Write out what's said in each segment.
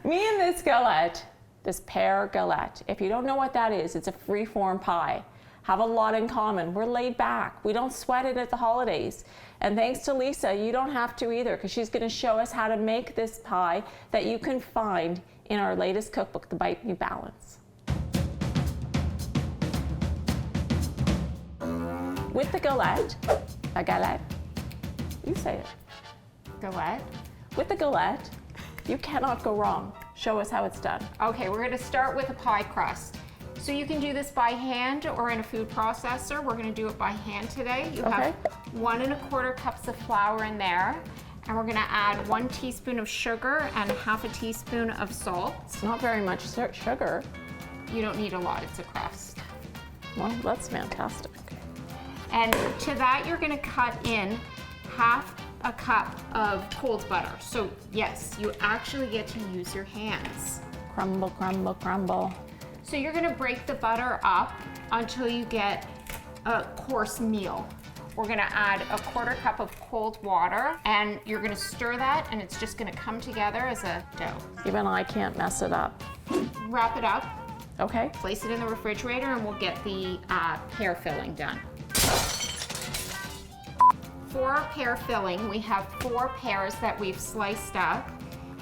Me and this galette, this Pear Galette, if you don't know what that is, it's a free-form pie. Have a lot in common. We're laid back. We don't sweat it at the holidays. And thanks to Lisa, you don't have to either, because she's going to show us how to make this pie that you can find in our latest cookbook, The Bite Me Balance. With the galette, a galette, you say it. Galette. With the galette, you cannot go wrong. Show us how it's done. Okay, we're gonna start with a pie crust. So you can do this by hand or in a food processor. We're gonna do it by hand today. You have 1 1/4 cups of flour in there, and we're gonna add 1 teaspoon of sugar and 1/2 teaspoon of salt. It's not very much sugar. You don't need a lot, it's a crust. Well, that's fantastic. And to that, you're gonna cut in 1/2 cup of cold butter. So yes, you actually get to use your hands. Crumble, crumble, crumble. So you're gonna break the butter up until you get a coarse meal. We're gonna add 1/4 cup of cold water, and you're gonna stir that, and it's just gonna come together as a dough. Even I can't mess it up. Wrap it up, Okay. place it in the refrigerator, and we'll get the pear filling done. For our pear filling, we have 4 pears that we've sliced up.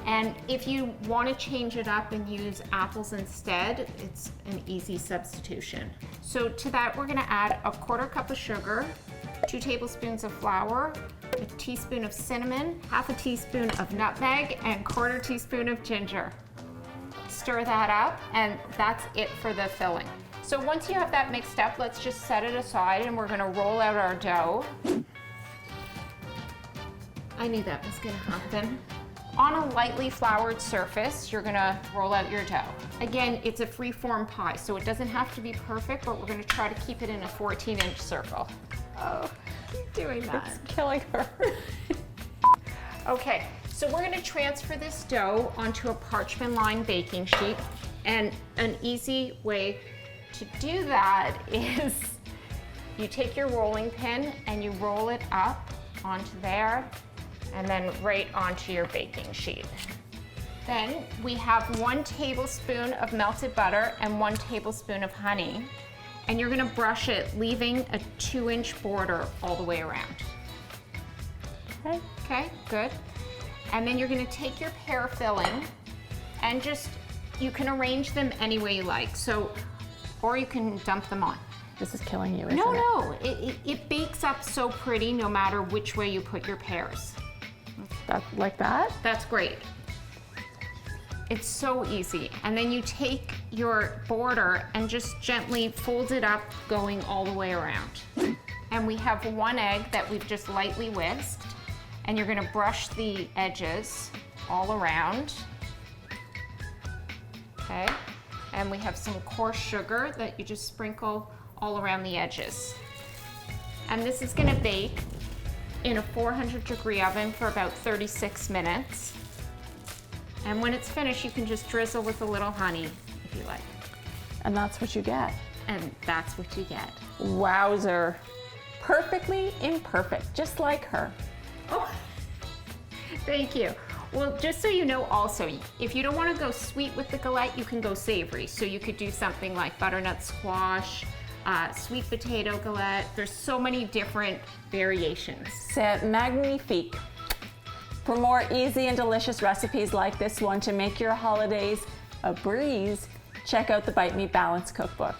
And if you want to change it up and use apples instead, it's an easy substitution. So to that, we're going to add 1/4 cup of sugar, 2 tablespoons of flour, a teaspoon of cinnamon, 1/2 teaspoon of nutmeg, and 1/4 teaspoon of ginger. Stir that up, and that's it for the filling. So once you have that mixed up, let's just set it aside, and we're going to roll out our dough. I knew that was going to happen. On a lightly floured surface, you're gonna roll out your dough. Again, it's a free-form pie, so it doesn't have to be perfect, but we're gonna try to keep it in a 14-inch circle. Oh, keep doing that. It's killing her. Okay, so we're gonna transfer this dough onto a parchment-lined baking sheet, and an easy way to do that is you take your rolling pin and you roll it up onto there, and then right onto your baking sheet. Then we have 1 tablespoon of melted butter and 1 tablespoon of honey, and you're gonna brush it, leaving a 2-inch border all the way around. Okay, good. And then you're gonna take your pear filling and you can arrange them any way you like. So, or you can dump them on. This is killing you, isn't it? No, it bakes up so pretty no matter which way you put your pears. Like that? That's great. It's so easy. And then you take your border and just gently fold it up, going all the way around. And we have 1 egg that we've just lightly whisked, and you're gonna brush the edges all around. Okay, and we have some coarse sugar that you just sprinkle all around the edges. And this is gonna bake in a 400-degree oven for about 36 minutes. And when it's finished, you can just drizzle with a little honey if you like. And that's what you get. And that's what you get. Wowzer. Perfectly imperfect, just like her. Oh, thank you. Well, just so you know also, if you don't want to go sweet with the galette, you can go savory. So you could do something like butternut squash, sweet potato galette. There's so many different variations. C'est magnifique. For more easy and delicious recipes like this one to make your holidays a breeze, check out the Bite Me Balance cookbook.